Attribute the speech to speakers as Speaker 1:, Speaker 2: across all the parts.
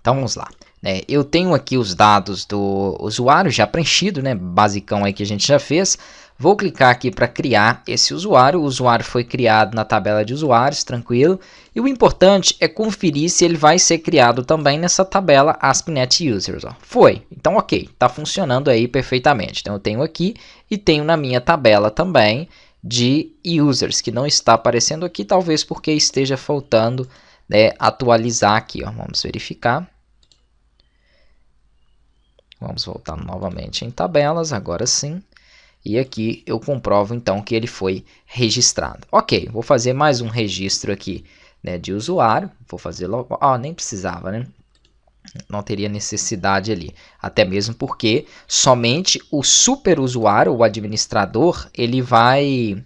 Speaker 1: Então vamos lá. Eu tenho aqui os dados do usuário já preenchido, né? Basicão aí que a gente já fez. Vou clicar aqui para criar esse usuário. O usuário foi criado na tabela de usuários, tranquilo. E o importante é conferir se ele vai ser criado também nessa tabela ASP.NET Users. Ó. Foi. Então, ok. Está funcionando aí perfeitamente. Então, eu tenho aqui e tenho na minha tabela também de users, que não está aparecendo aqui, talvez porque esteja faltando atualizar aqui. Ó. Vamos verificar. Vamos voltar novamente em tabelas, agora sim. E aqui eu comprovo então que ele foi registrado. Ok, vou fazer mais um registro aqui de usuário. Vou fazer logo. Nem precisava, né? Não teria necessidade ali. Até mesmo porque somente o super usuário, o administrador, ele vai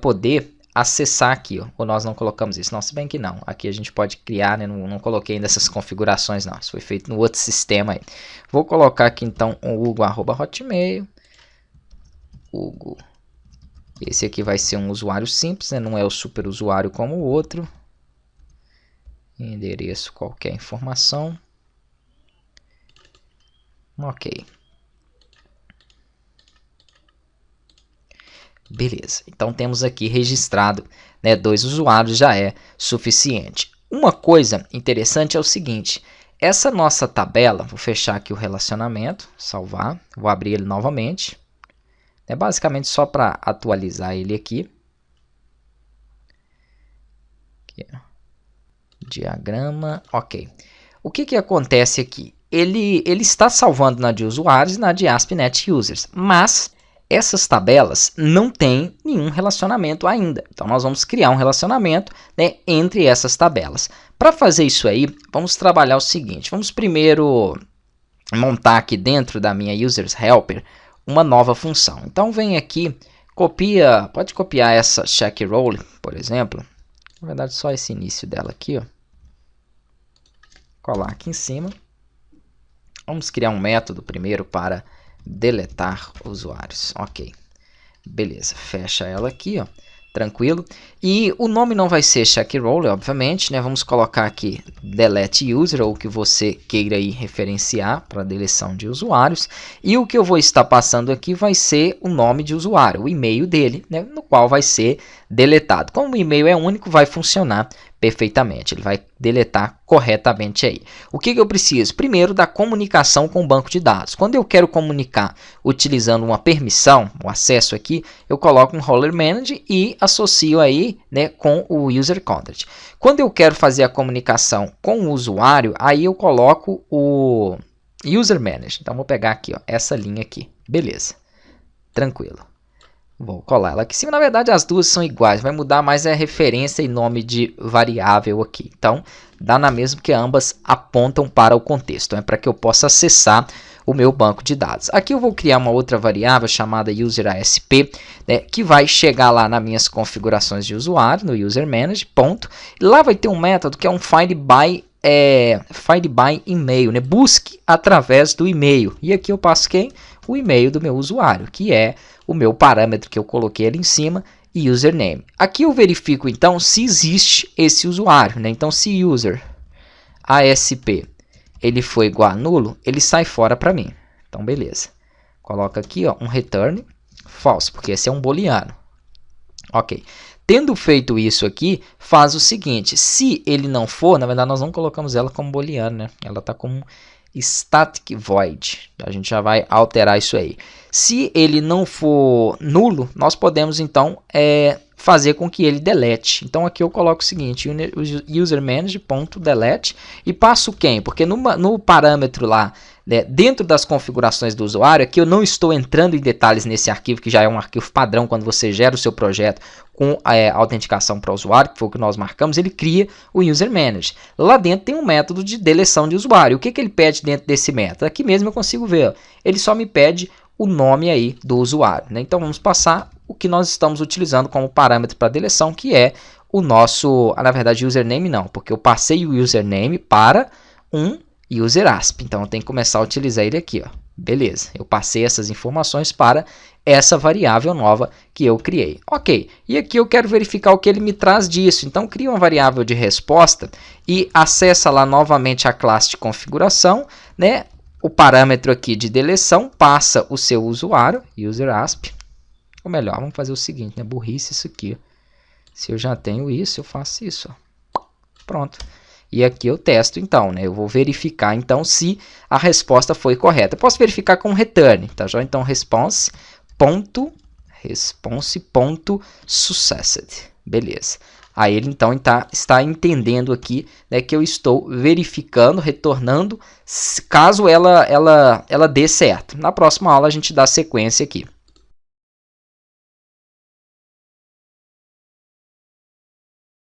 Speaker 1: poder acessar aqui. Ó. Ou nós não colocamos isso? Não, se bem que não. Aqui a gente pode criar, né? Não coloquei ainda essas configurações, não. Isso foi feito no outro sistema aí. Vou colocar aqui então o hugo@hotmail. Hugo. Esse aqui vai ser um usuário simples, né? Não é o super usuário como o outro. Endereço, qualquer informação. Ok. Beleza. Então temos aqui registrado, né, 2 usuários, já é suficiente. Uma coisa interessante é o seguinte. Essa nossa tabela, vou fechar aqui o relacionamento, salvar, vou abrir ele novamente. É basicamente só para atualizar ele aqui. Diagrama, ok. O que acontece aqui? Ele está salvando na de usuários e na de ASP.NET Users, mas essas tabelas não têm nenhum relacionamento ainda. Então, nós vamos criar um relacionamento, né, entre essas tabelas. Para fazer isso aí, vamos trabalhar o seguinte. Vamos primeiro montar aqui dentro da minha Users Helper uma nova função. Então vem aqui, pode copiar essa check role, por exemplo. Na verdade, só esse início dela aqui, ó. Colar aqui em cima. Vamos criar um método primeiro para deletar usuários. Ok. Beleza, fecha ela aqui, ó. Tranquilo. E o nome não vai ser check role, obviamente, né? Vamos colocar aqui delete user, ou o que você queira aí referenciar para deleção de usuários. E o que eu vou estar passando aqui vai ser o nome de usuário, o e-mail dele, né? No qual vai ser deletado. Como o e-mail é único, vai funcionar perfeitamente. Ele vai deletar corretamente aí. O que eu preciso? Primeiro, da comunicação com o banco de dados. Quando eu quero comunicar utilizando uma permissão, o acesso aqui, eu coloco um roller manager e associo aí, né, com o user content. Quando eu quero fazer a comunicação com o usuário, aí eu coloco o user manager. Então, vou pegar aqui, ó, essa linha aqui. Beleza. Tranquilo. Vou colar ela aqui em cima. Na verdade, as duas são iguais. Vai mudar mais a referência e nome de variável aqui. Então, dá na mesma que ambas apontam para o contexto. É para que eu possa acessar o meu banco de dados. Aqui eu vou criar uma outra variável chamada user_asp, né, que vai chegar lá nas minhas configurações de usuário, no user manager, ponto. E lá vai ter um método que é um find by e-mail, né? Busque através do e-mail. E aqui eu passo quem? O e-mail do meu usuário, que é o meu parâmetro que eu coloquei ali em cima, e username. Aqui eu verifico então se existe esse usuário, né? Então, se user ASP ele for igual a nulo, ele sai fora para mim. Então, beleza. Coloca aqui, ó, um return false, porque esse é um booleano. Ok. Tendo feito isso aqui, faz o seguinte. Se ele não for, na verdade nós não colocamos ela como booleano, né? Ela está como static void. A gente já vai alterar isso aí. Se ele não for nulo, nós podemos então fazer com que ele delete. Então aqui eu coloco o seguinte, userManager.delete e passo quem? Porque no parâmetro lá, né, dentro das configurações do usuário, aqui eu não estou entrando em detalhes nesse arquivo, que já é um arquivo padrão quando você gera o seu projeto com autenticação para o usuário, que foi o que nós marcamos, ele cria o userManager. Lá dentro tem um método de deleção de usuário. O que ele pede dentro desse método? Aqui mesmo eu consigo ver, ó, ele só me pede o nome aí do usuário, né? Então vamos passar o que nós estamos utilizando como parâmetro para deleção, que é o nosso, na verdade, username não, porque eu passei o username para um user ASP. Então eu tenho que começar a utilizar ele aqui, ó. Beleza, eu passei essas informações para essa variável nova que eu criei. Ok, e aqui eu quero verificar o que ele me traz disso. Então, cria uma variável de resposta e acessa lá novamente a classe de configuração, né? O parâmetro aqui de deleção, passa o seu usuário, user_asp. Ou melhor, vamos fazer o seguinte, né? Burrice isso aqui. Se eu já tenho isso, eu faço isso. Ó. Pronto. E aqui eu testo, então, né? Eu vou verificar, então, se a resposta foi correta. Eu posso verificar com return, tá? Então, response.successed. Beleza. Aí ele, então, está entendendo aqui, né, que eu estou verificando, retornando, caso ela dê certo. Na próxima aula, a gente dá sequência aqui.